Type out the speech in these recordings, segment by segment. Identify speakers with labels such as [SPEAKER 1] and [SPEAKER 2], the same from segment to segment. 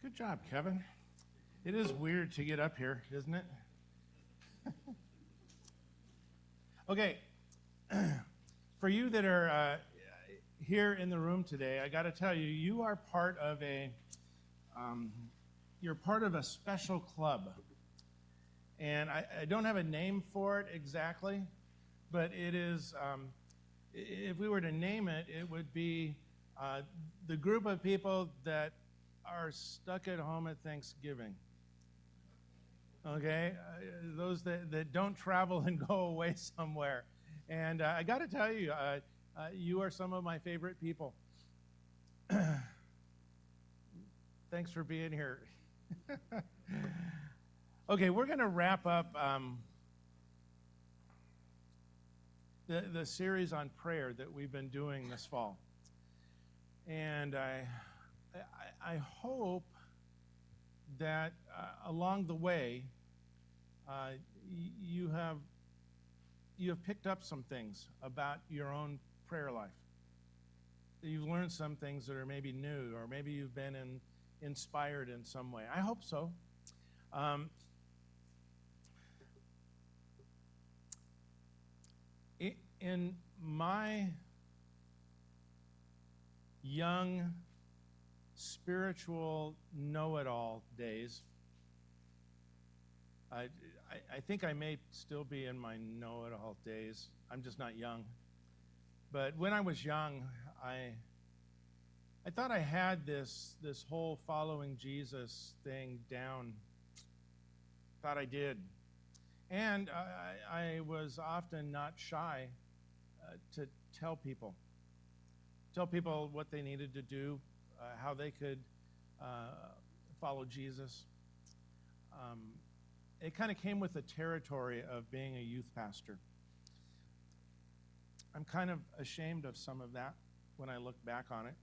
[SPEAKER 1] Good job, Kevin. It is weird to get up here, isn't it? Okay, for you that are here in the room today, I got to tell you, you are part of you're part of a special club. And I don't have a name for it exactly, but it is, if we were to name it, it would be the group of people that are stuck at home at Thanksgiving. Okay? Those that don't travel and go away somewhere. And I got to tell you, you are some of my favorite people. Thanks for being here. Okay, we're going to wrap up the series on prayer that we've been doing this fall. And I hope that along the way you have picked up some things about your own prayer life. You've learned some things that are maybe new, or maybe you've been inspired in some way. I hope so. In my young spiritual know-it-all days, I think I may still be in my know-it-all days. I'm just not young. But when I was young, I thought I had this whole following Jesus thing down. Thought I did. And I was often not shy to tell people what they needed to do, how they could follow Jesus. It kind of came with the territory of being a youth pastor. I'm kind of ashamed of some of that when I look back on it.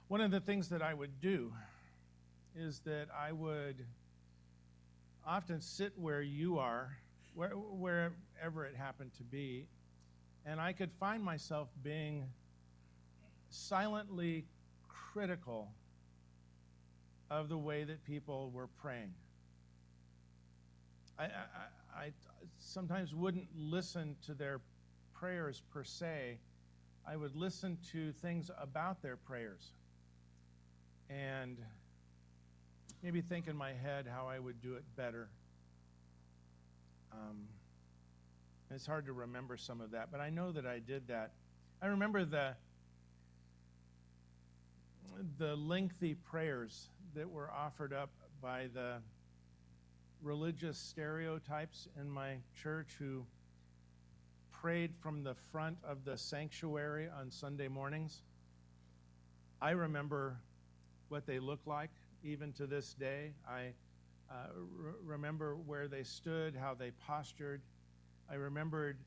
[SPEAKER 1] One of the things that I would do is that I would often sit where you are, wherever it happened to be, and I could find myself being silently critical of the way that people were praying. I sometimes wouldn't listen to their prayers per se. I would listen to things about their prayers and maybe think in my head how I would do it better. It's hard to remember some of that, but I know that I did that. I remember the lengthy prayers that were offered up by the religious stereotypes in my church who prayed from the front of the sanctuary on Sunday mornings. I remember what they looked like even to this day. I remember where they stood, how they postured. I remembered,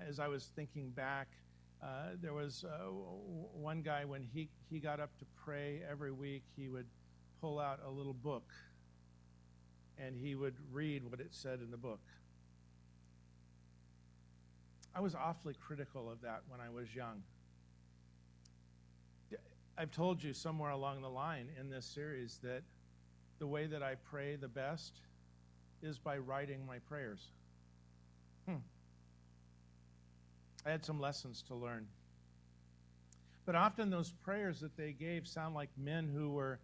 [SPEAKER 1] as I was thinking back, there was one guy when he got up to pray every week, he would pull out a little book and he would read what it said in the book. I was awfully critical of that when I was young. I've told you somewhere along the line in this series that the way that I pray the best is by writing my prayers. I had some lessons to learn. But often those prayers that they gave sound like men who were,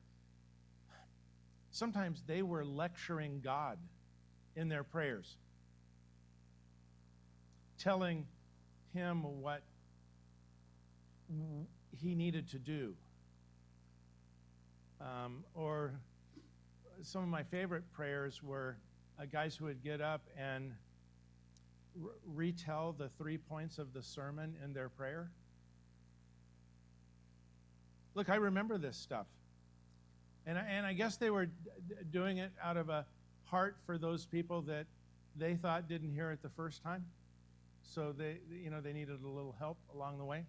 [SPEAKER 1] sometimes they were lecturing God in their prayers, telling him what he needed to do. Or some of my favorite prayers were guys who would get up and retell the 3 points of the sermon in their prayer. Look, I remember this stuff. And I guess they were doing it out of a heart for those people that they thought didn't hear it the first time. So they needed a little help along the way.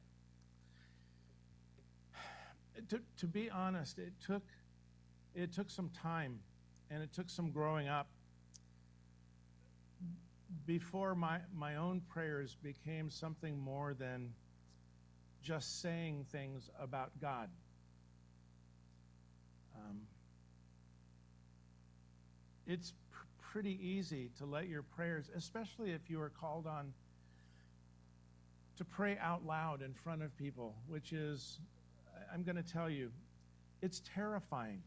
[SPEAKER 1] To be honest, it took some time and it took some growing up before my own prayers became something more than just saying things about God. Um, it's pretty easy to let your prayers, especially if you are called on to pray out loud in front of people, which is, I'm going to tell you, it's terrifying.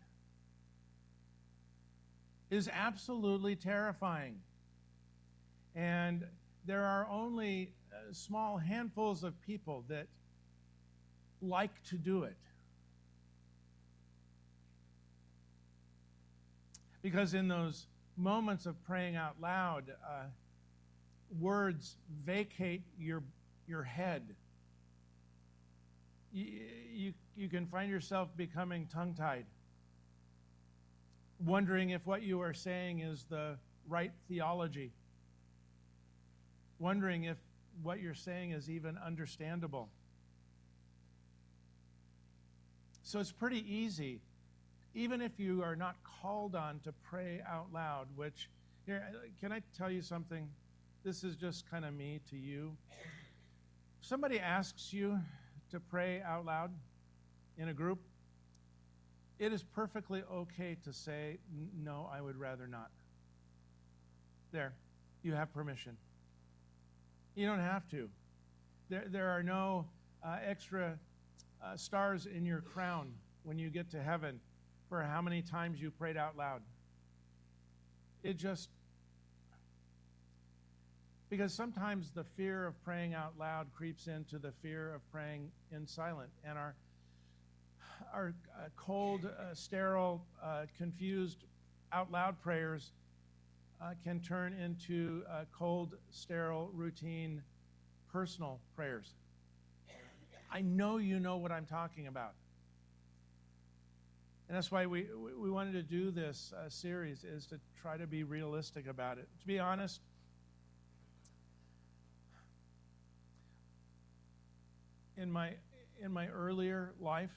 [SPEAKER 1] It is absolutely terrifying. And there are only small handfuls of people that like to do it. Because in those moments of praying out loud, words vacate your head. You can find yourself becoming tongue-tied, wondering if what you are saying is the right theology, wondering if what you're saying is even understandable. So it's pretty easy, even if you are not called on to pray out loud, which, here, can I tell you something? This is just kind of me to you. If somebody asks you to pray out loud in a group, it is perfectly okay to say, no, I would rather not. There, you have permission. You don't have to. There are no extra stars in your crown when you get to heaven for how many times you prayed out loud. It just, because sometimes the fear of praying out loud creeps into the fear of praying in silent, and our cold, sterile, confused out loud prayers can turn into cold, sterile, routine, personal prayers. I know you know what I'm talking about. And that's why we wanted to do this series, is to try to be realistic about it. To be honest, in my earlier life,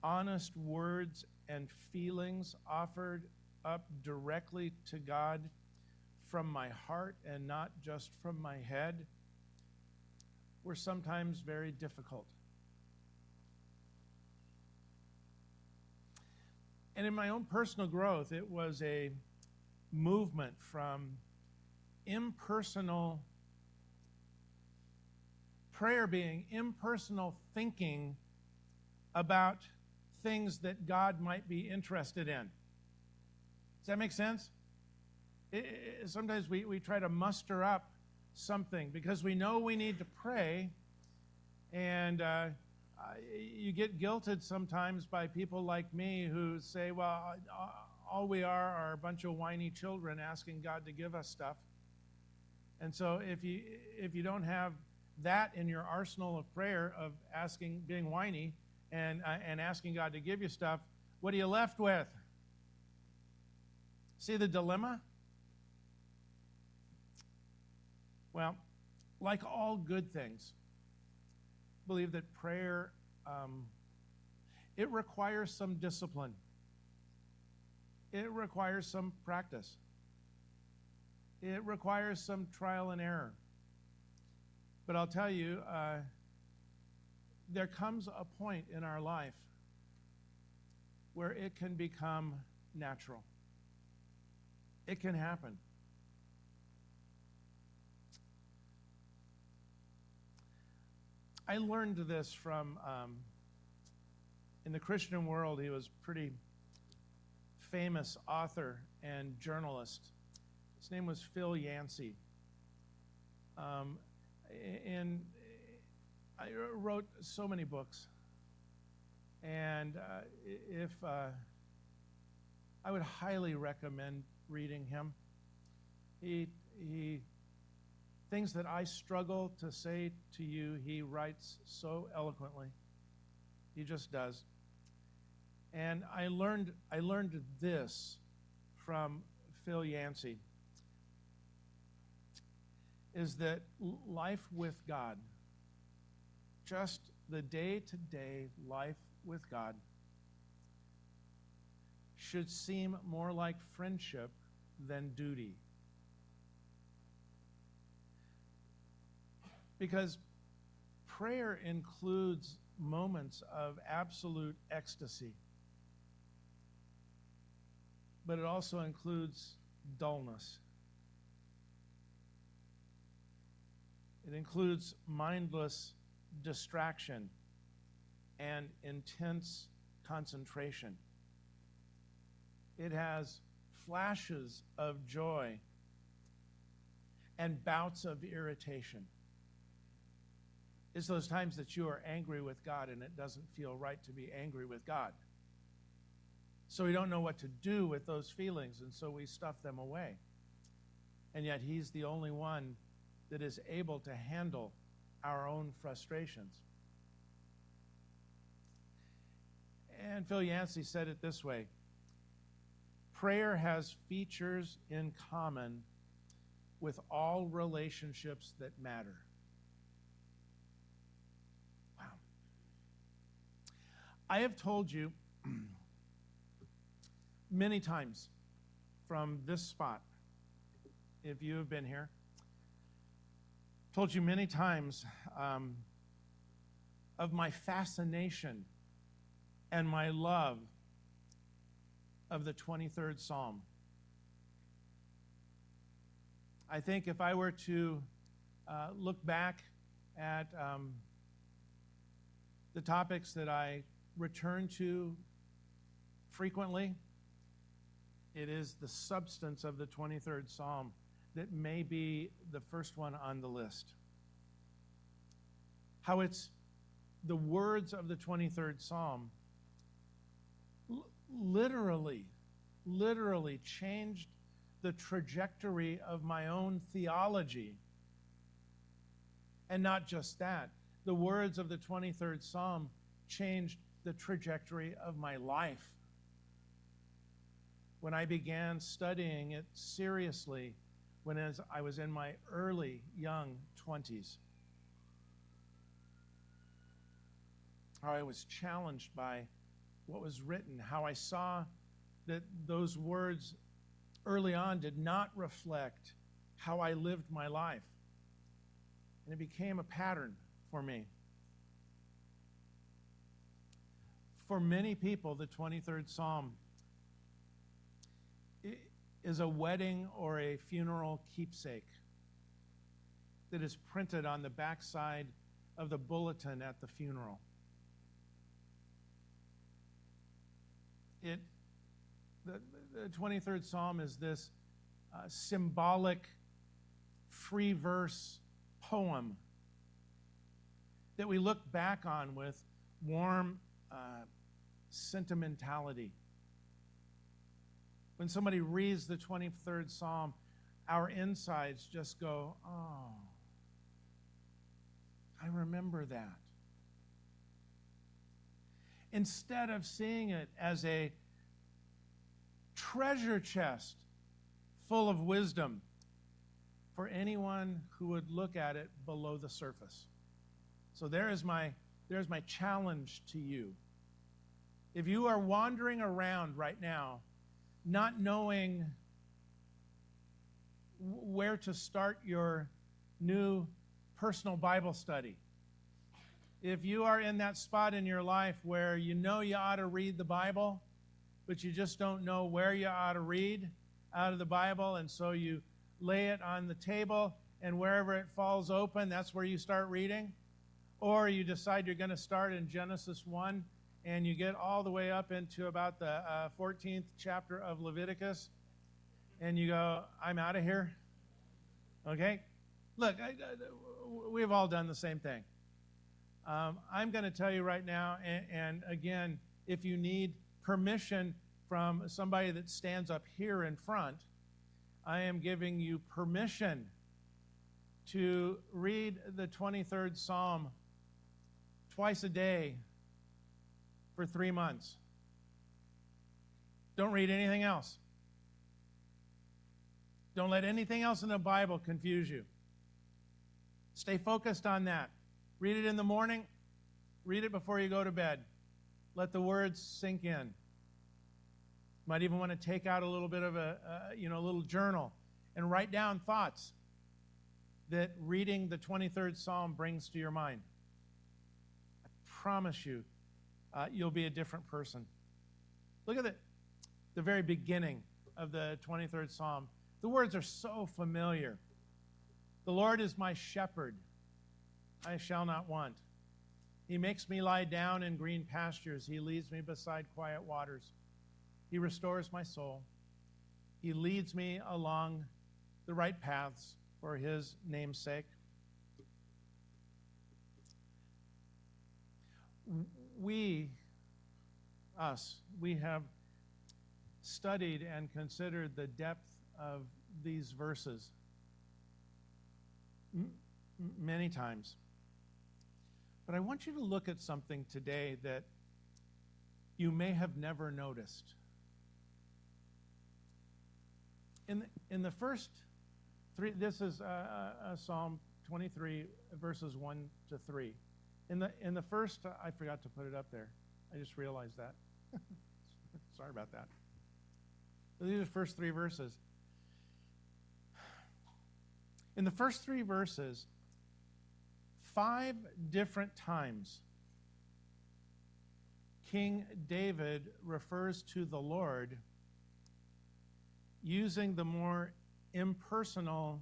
[SPEAKER 1] honest words and feelings offered up directly to God from my heart and not just from my head were sometimes very difficult. And in my own personal growth, it was a movement from impersonal prayer being impersonal thinking about things that God might be interested in. Does that make sense? Sometimes we try to muster up something because we know we need to pray, and you get guilted sometimes by people like me who say, well, all we are a bunch of whiny children asking God to give us stuff. And so if you don't have that in your arsenal of prayer of being whiny and asking God to give you stuff, what are you left with? See the dilemma? Well, like all good things, I believe that prayer, it requires some discipline. It requires some practice. It requires some trial and error. But I'll tell you, there comes a point in our life where it can become natural. It can happen. I learned this from, in the Christian world, he was a pretty famous author and journalist. His name was Phil Yancey. And I wrote so many books. And if I would highly recommend reading him. He things that I struggle to say to you, he writes so eloquently. He just does. And I learned this from Phil Yancey, is that life with God, just the day-to-day life with God, should seem more like friendship than duty. Because prayer includes moments of absolute ecstasy. But it also includes dullness. It includes mindless distraction and intense concentration. It has flashes of joy and bouts of irritation. It's those times that you are angry with God and it doesn't feel right to be angry with God. So we don't know what to do with those feelings, and so we stuff them away. And yet He's the only one that is able to handle our own frustrations. And Phil Yancey said it this way: prayer has features in common with all relationships that matter. Wow. I have told you many times from this spot, if you have been here, told you many times of my fascination and my love of the 23rd Psalm. I think if I were to look back at the topics that I return to frequently, it is the substance of the 23rd Psalm that may be the first one on the list. How it's the words of the 23rd Psalm literally changed the trajectory of my own theology. And not just that, the words of the 23rd Psalm changed the trajectory of my life. When I began studying it seriously, as I was in my early young 20s, how I was challenged by what was written, how I saw that those words early on did not reflect how I lived my life. And it became a pattern for me. For many people, the 23rd Psalm is a wedding or a funeral keepsake that is printed on the backside of the bulletin at the funeral. The 23rd Psalm is this symbolic free verse poem that we look back on with warm sentimentality. When somebody reads the 23rd Psalm, our insides just go, oh, I remember that. Instead of seeing it as a treasure chest full of wisdom for anyone who would look at it below the surface. So there's my challenge to you. If you are wandering around right now, not knowing where to start your new personal Bible study, if you are in that spot in your life where you know you ought to read the Bible, but you just don't know where you ought to read out of the Bible, and so you lay it on the table, and wherever it falls open, that's where you start reading. Or you decide you're going to start in Genesis 1, and you get all the way up into about the 14th chapter of Leviticus, and you go, I'm out of here. Okay? Look, we've all done the same thing. I'm going to tell you right now, and again, if you need permission from somebody that stands up here in front, I am giving you permission to read the 23rd Psalm twice a day for 3 months. Don't read anything else. Don't let anything else in the Bible confuse you. Stay focused on that. Read it in the morning. Read it before you go to bed. Let the words sink in. Might even want to take out a little bit of a little journal and write down thoughts that reading the 23rd Psalm brings to your mind. I promise you, you'll be a different person. Look at the very beginning of the 23rd Psalm. The words are so familiar. The Lord is my shepherd. I shall not want. He makes me lie down in green pastures. He leads me beside quiet waters. He restores my soul. He leads me along the right paths for his name's sake. We have studied and considered the depth of these verses many times. But I want you to look at something today that you may have never noticed. In the first three, this is Psalm 23, verses 1 to 3. In the first, I forgot to put it up there. I just realized that. Sorry about that. But these are the first three verses. In the first three verses, 5 different times, King David refers to the Lord using the more impersonal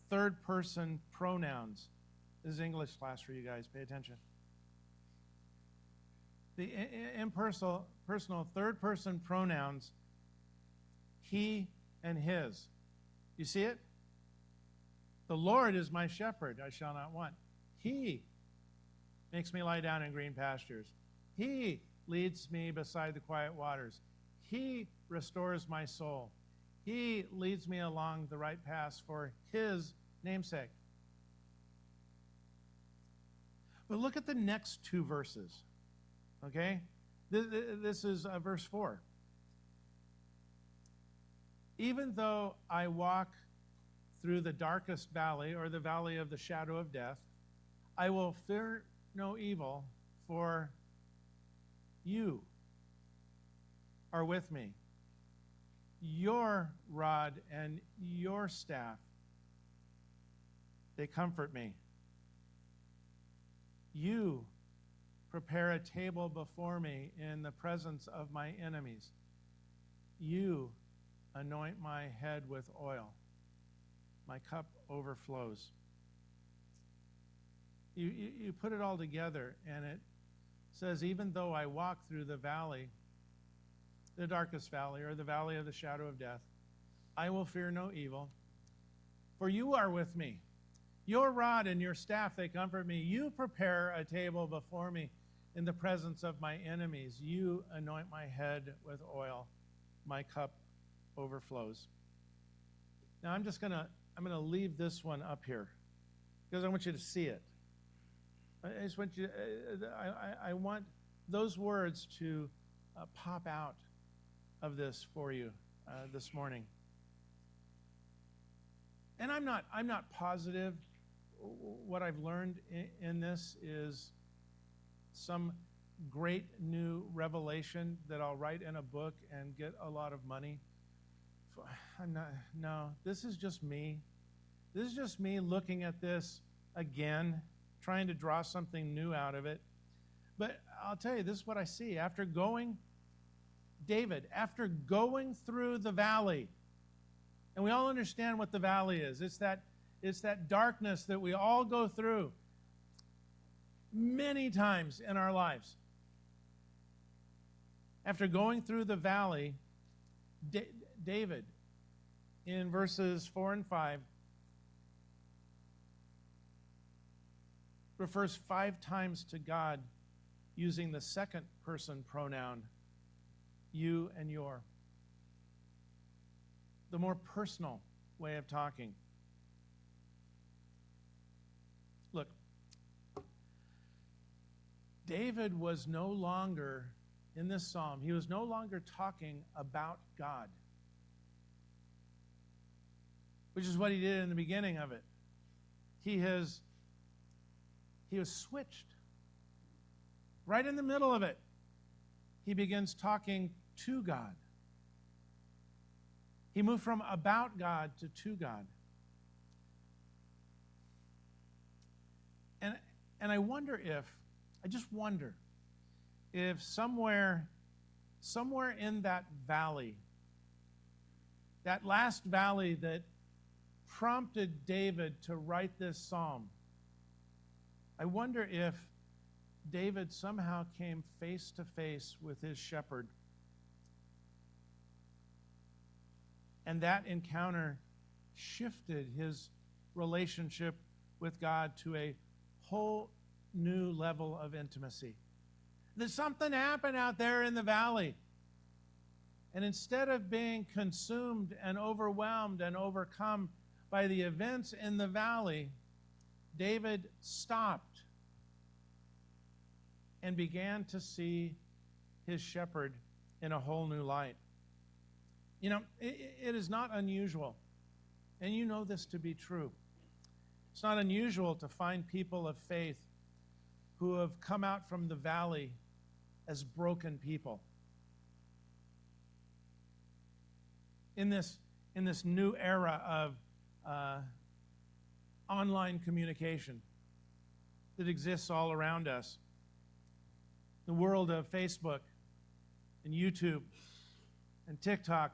[SPEAKER 1] third-person pronouns. This is English class for you guys. Pay attention. The impersonal, personal third-person pronouns, he and his. You see it? The Lord is my shepherd, I shall not want. He makes me lie down in green pastures. He leads me beside the quiet waters. He restores my soul. He leads me along the right paths for his namesake. But look at the next 2 verses, okay? This is verse 4. Even though I walk through the darkest valley, or the valley of the shadow of death, I will fear no evil, for you are with me. Your rod and your staff, they comfort me. You prepare a table before me in the presence of my enemies. You anoint my head with oil. My cup overflows. You put it all together, and it says, even though I walk through the valley, the darkest valley, or the valley of the shadow of death, I will fear no evil, for you are with me. Your rod and your staff, they comfort me. You prepare a table before me in the presence of my enemies. You anoint my head with oil. My cup overflows. Now I'm going to leave this one up here because I want you to see it. I just want you. I want those words to pop out of this for you this morning. And I'm not positive. What I've learned in this is some great new revelation that I'll write in a book and get a lot of money. No, this is just me. This is just me looking at this again, trying to draw something new out of it. But I'll tell you, this is what I see. After going through the valley, and we all understand what the valley is. It's that darkness that we all go through many times in our lives. After going through the valley, David, in verses 4 and 5, refers 5 times to God using the second person pronoun, you and your. The more personal way of talking. Look, David was no longer, in this psalm, he was no longer talking about God, which is what he did in the beginning of it. He was switched. Right in the middle of it, he begins talking to God. He moved from about God to God. And I wonder I just wonder if somewhere in that valley, that last valley that prompted David to write this psalm, I wonder if David somehow came face to face with his shepherd. And that encounter shifted his relationship with God to a whole new level of intimacy. There's something happened out there in the valley. And instead of being consumed and overwhelmed and overcome by the events in the valley, David stopped and began to see his shepherd in a whole new light. You know, it is not unusual, and you know this to be true. It's not unusual to find people of faith who have come out from the valley as broken people. In this new era of online communication that exists all around us, the world of Facebook and YouTube and TikTok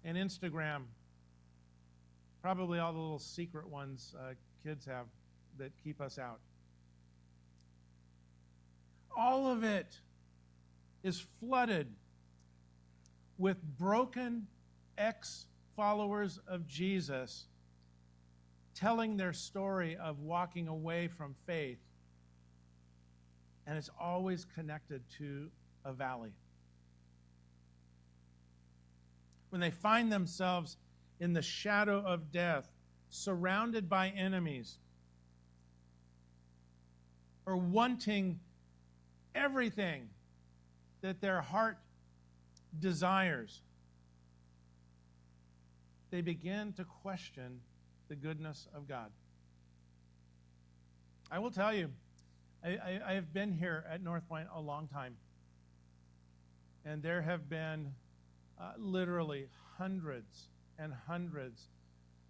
[SPEAKER 1] and Instagram, probably all the little secret ones kids have that keep us out. All of it is flooded with broken ex-followers of Jesus telling their story of walking away from faith, and it's always connected to a valley. When they find themselves in the shadow of death, surrounded by enemies, or wanting everything that their heart desires, they begin to question the goodness of God. I will tell you, I have been here at North Point a long time, and there have been literally hundreds and hundreds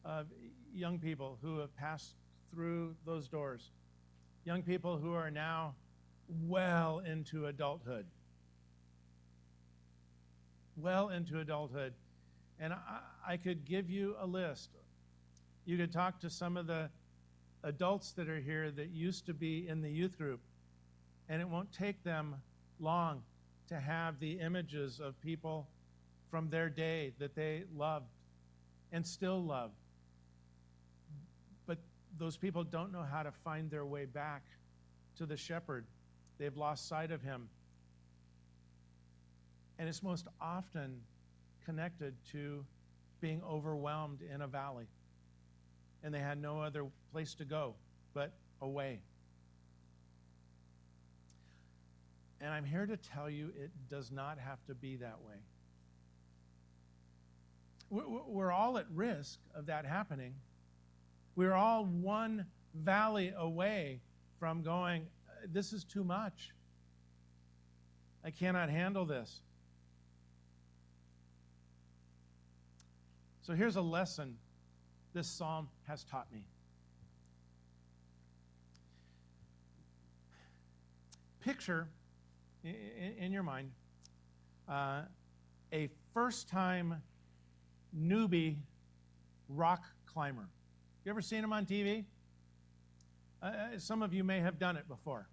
[SPEAKER 1] of young people who have passed through those doors, young people who are now well into adulthood. And I could give you a list. You could talk to some of the adults that are here that used to be in the youth group, and it won't take them long to have the images of people from their day that they loved and still love. But those people don't know how to find their way back to the shepherd. They've lost sight of him. And it's most often connected to being overwhelmed in a valley. And they had no other place to go but away. And I'm here to tell you it does not have to be that way. We're all at risk of that happening. We're all one valley away from going, this is too much. I cannot handle this. So here's a lesson this psalm has taught me. Picture in your mind a first-time newbie rock climber. You ever seen them on TV? Some of you may have done it before.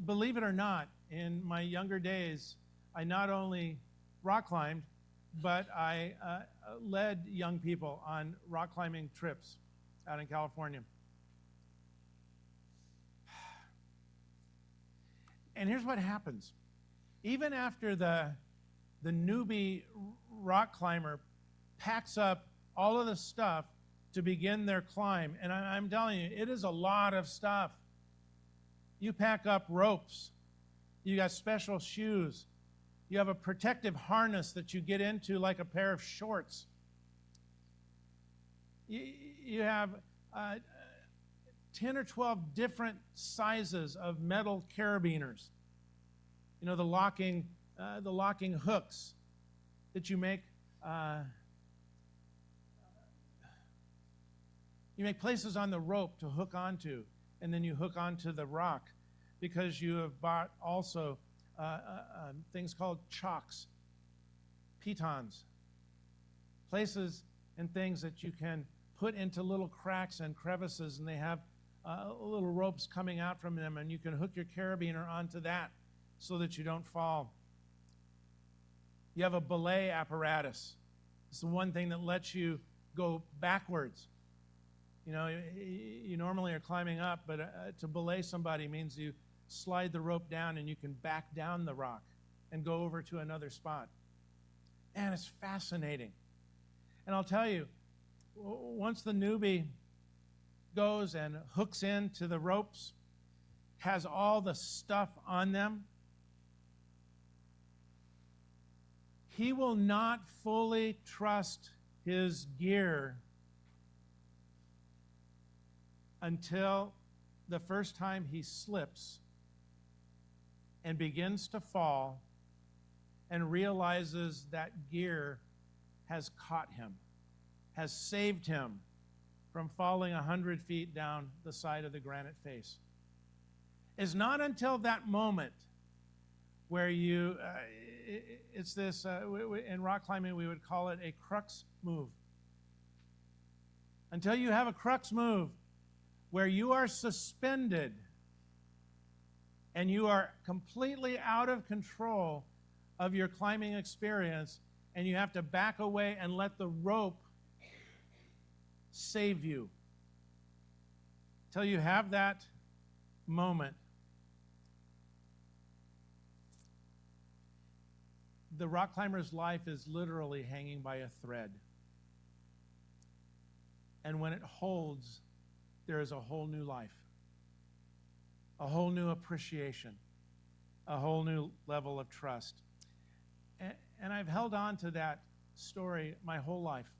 [SPEAKER 1] Believe it or not, in my younger days, I not only rock climbed, but I led young people on rock climbing trips out in California. And here's what happens. Even after the newbie rock climber packs up all of the stuff to begin their climb, and I'm telling you, it is a lot of stuff. You pack up ropes. You got special shoes. You have a protective harness that you get into like a pair of shorts. You have 10 or 12 different sizes of metal carabiners. You know, the locking hooks that you make. You make places on the rope to hook onto. and then you hook onto the rock, because you have bought also things called chocks, pitons, places and things that you can put into little cracks and crevices, and they have little ropes coming out from them, and you can hook your carabiner onto that so that you don't fall. You have a belay apparatus. It's the one thing that lets you go backwards. You know, you normally are climbing up, but to belay somebody means you slide the rope down and you can back down the rock and go over to another spot. And it's fascinating. And I'll tell you, once the newbie goes and hooks into the ropes, has all the stuff on them, he will not fully trust his gear until the first time he slips and begins to fall and realizes that gear has caught him, has saved him from falling 100 feet down the side of the granite face. It's not until that moment where you, it's this, in rock climbing we would call it a crux move. Until you have a crux move where you are suspended and you are completely out of control of your climbing experience, and you have to back away and let the rope save you. Till you have that moment, the rock climber's life is literally hanging by a thread. And when it holds, there is a whole new life, a whole new appreciation, a whole new level of trust. And I've held on to that story my whole life.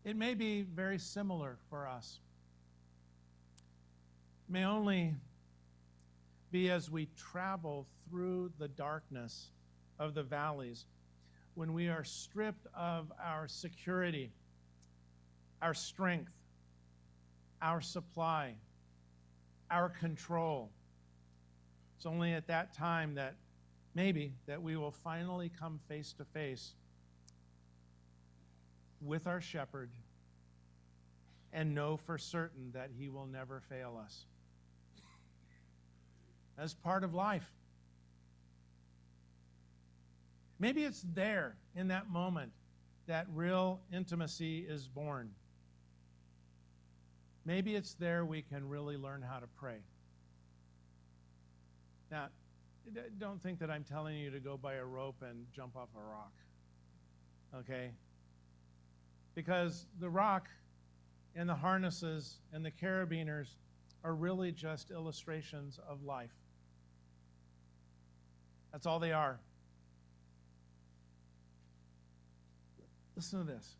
[SPEAKER 1] It may be very similar for us. It may only be as we travel through the darkness of the valleys, when we are stripped of our security, our strength, our supply, our control. It's only at that time that maybe that we will finally come face to face with our shepherd and know for certain that he will never fail us. As part of life. Maybe it's there in that moment that real intimacy is born. Maybe it's there we can really learn how to pray. Now, don't think that I'm telling you to go by a rope and jump off a rock, okay? Because the rock and the harnesses and the carabiners are really just illustrations of life. That's all they are. Listen to this.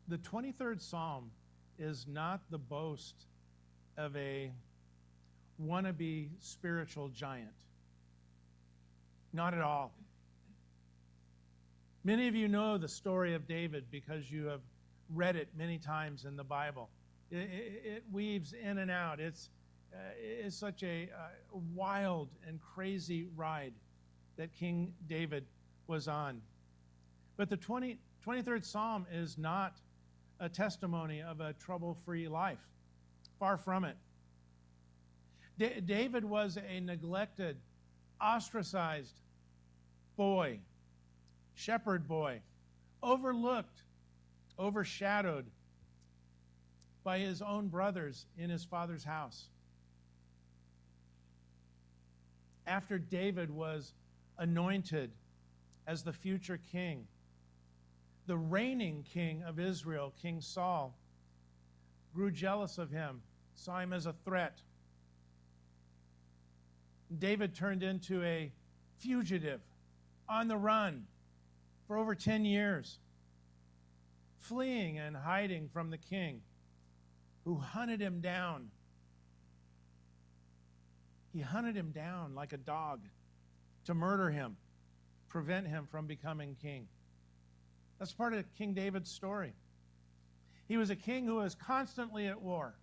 [SPEAKER 1] The 23rd Psalm is not the boast of a wannabe spiritual giant. Not at all. Many of you know the story of David because you have read it many times in the Bible. It weaves in and out. It's such a wild and crazy ride that King David was on. But the 23rd Psalm is not a testimony of a trouble-free life. Far from it. David was a neglected, ostracized boy, shepherd boy, overlooked, overshadowed by his own brothers in his father's house. After David was anointed as the future king, the reigning king of Israel, King Saul, grew jealous of him, saw him as a threat. David turned into a fugitive, on the run for over 10 years, fleeing and hiding from the king who hunted him down. He hunted him down like a dog to murder him, prevent him from becoming king. That's part of King David's story. He was a king who was constantly at war,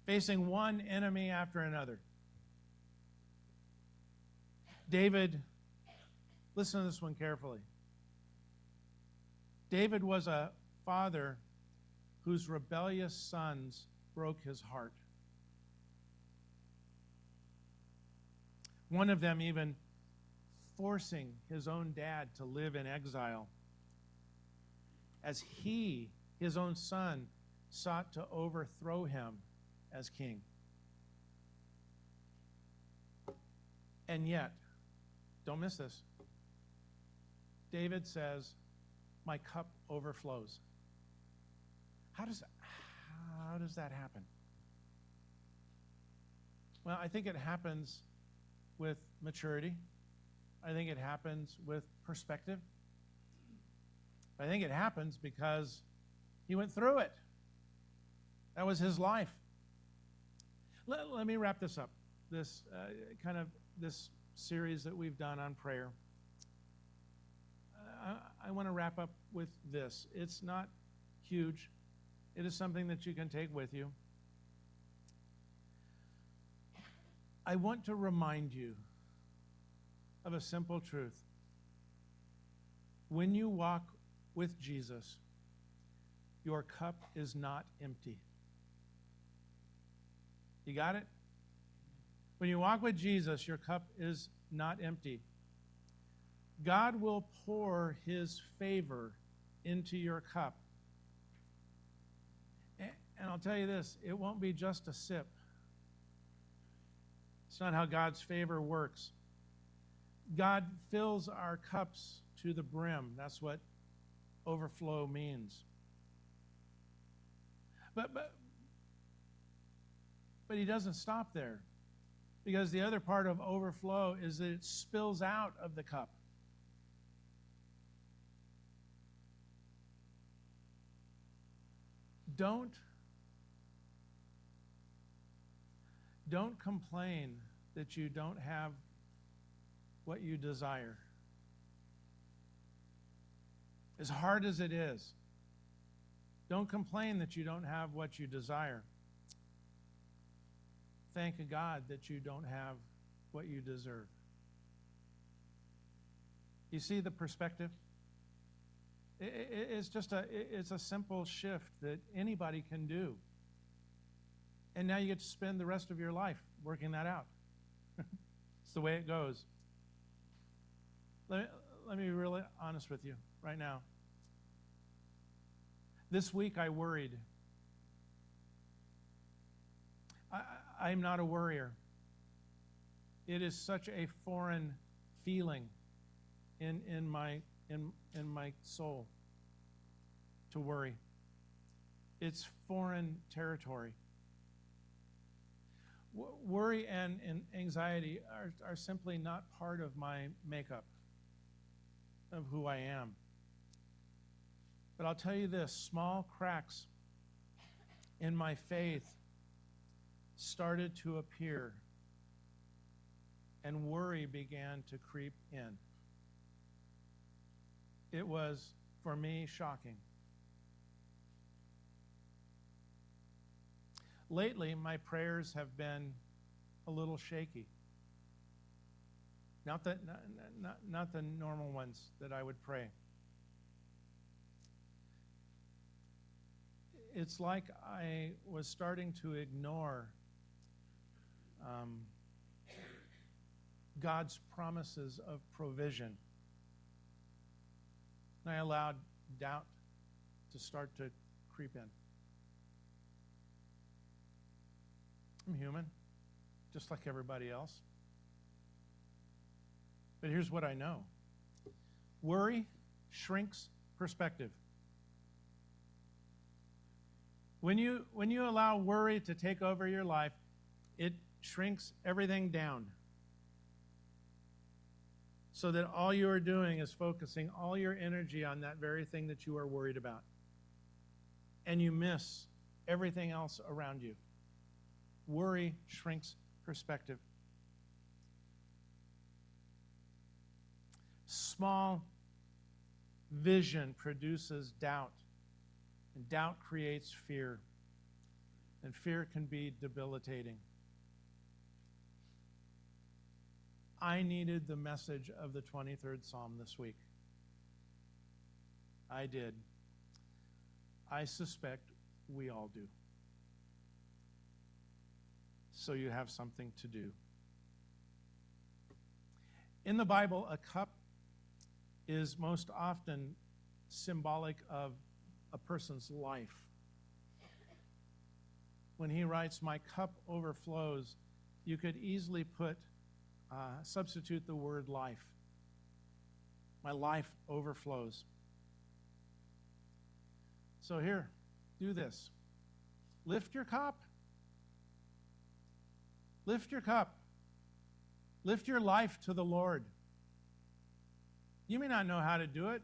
[SPEAKER 1] facing one enemy after another. David, listen to this one carefully. David was a father whose rebellious sons broke his heart. One of them even forcing his own dad to live in exile as he, his own son, sought to overthrow him as king. And yet, don't miss this, David says, my cup overflows. How does that happen? Well, I think it happens with maturity. I think it happens with perspective. I think it happens because he went through it. That was his life. Let me wrap this up. This this series that we've done on prayer. I want to wrap up with this. It's not huge. It is something that you can take with you. I want to remind you of a simple truth. When you walk with Jesus, your cup is not empty. You got it? When you walk with Jesus, your cup is not empty. God will pour his favor into your cup. And I'll tell you this, it won't be just a sip. It's not how God's favor works. God fills our cups to the brim. That's what overflow means. But he doesn't stop there, because the other part of overflow is that it spills out of the cup. Don't complain that you don't have what you desire. As hard as it is, don't complain that you don't have what you desire. Thank God that you don't have what you deserve. You see the perspective? It's a simple shift that anybody can do. And now you get to spend the rest of your life working that out. It's the way it goes. Let me be really honest with you right now. This week I worried. I'm not a worrier. It is such a foreign feeling in my soul to worry. It's foreign territory. Worry and anxiety are simply not part of my makeup, of who I am. But I'll tell you this, small cracks in my faith started to appear, and worry began to creep in. It was, for me, shocking. Lately, my prayers have been a little shaky. Not the normal ones that I would pray. It's like I was starting to ignore God's promises of provision. And I allowed doubt to start to creep in. I'm human, just like everybody else. But here's what I know. Worry shrinks perspective. When you allow worry to take over your life, it shrinks everything down, so that all you are doing is focusing all your energy on that very thing that you are worried about. And you miss everything else around you. Worry shrinks perspective. Small vision produces doubt. And doubt creates fear. And fear can be debilitating. I needed the message of the 23rd Psalm this week. I did. I suspect we all do. So you have something to do. In the Bible, a cup is most often symbolic of a person's life. When he writes, "My cup overflows," you could easily substitute the word life. My life overflows. So here, do this. Lift your cup. Lift your cup. Lift your life to the Lord. You may not know how to do it.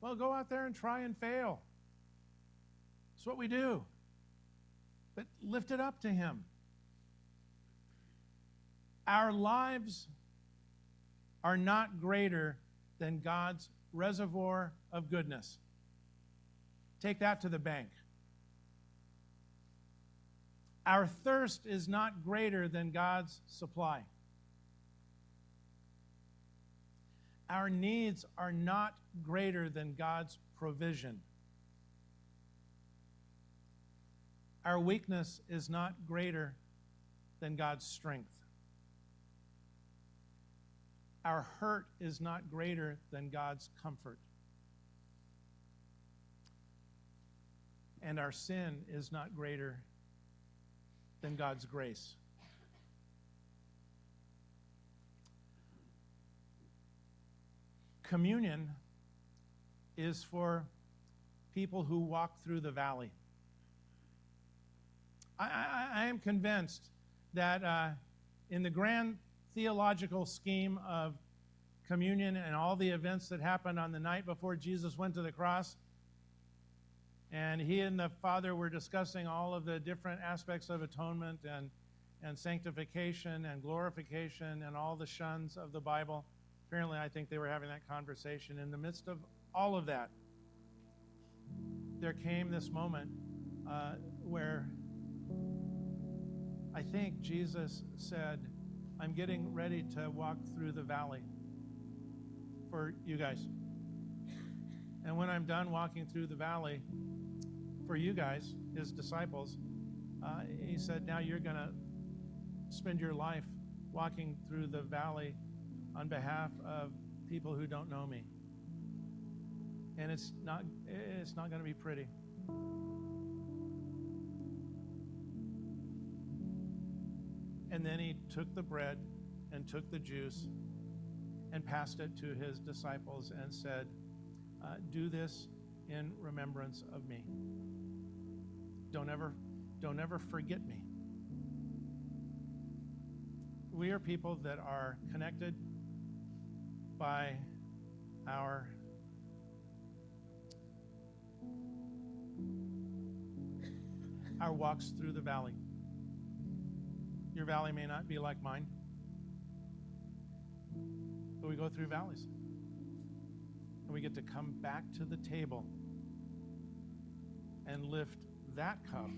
[SPEAKER 1] Well, go out there and try and fail. It's what we do. But lift it up to Him. Our lives are not greater than God's reservoir of goodness. Take that to the bank. Our thirst is not greater than God's supply. Our needs are not greater than God's provision. Our weakness is not greater than God's strength. Our hurt is not greater than God's comfort. And our sin is not greater than God's grace. Communion is for people who walk through the valley. I am convinced that in the grand theological scheme of communion and all the events that happened on the night before Jesus went to the cross, and He and the Father were discussing all of the different aspects of atonement and sanctification and glorification and all the shuns of the Bible. Apparently, I think they were having that conversation. In the midst of all of that, there came this moment where I think Jesus said, "I'm getting ready to walk through the valley for you guys. And when I'm done walking through the valley for you guys, His disciples," He said, "now you're going to spend your life walking through the valley on behalf of people who don't know me. And it's not going to be pretty." And then He took the bread and took the juice and passed it to His disciples and said, "Do this in remembrance of me. Don't ever forget me." We are people that are connected by our walks through the valley. Your valley may not be like mine, but we go through valleys. And we get to come back to the table and lift that cup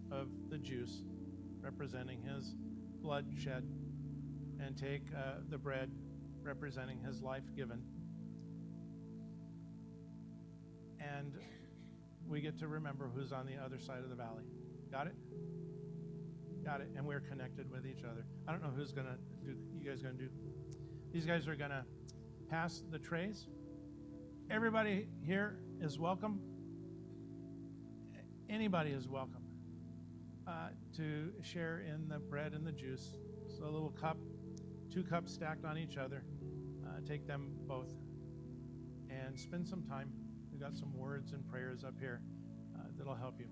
[SPEAKER 1] of the juice representing His blood shed, and take the bread representing His life given. And we get to remember who's on the other side of the valley. Got it? Got it. And we're connected with each other. I don't know who's going to do. You guys going to do? These guys are going to pass the trays. Everybody here is welcome. Anybody is welcome to share in the bread and the juice. So a little cup, 2 cups stacked on each other. Take them both and spend some time. We've got some words and prayers up here that'll help you.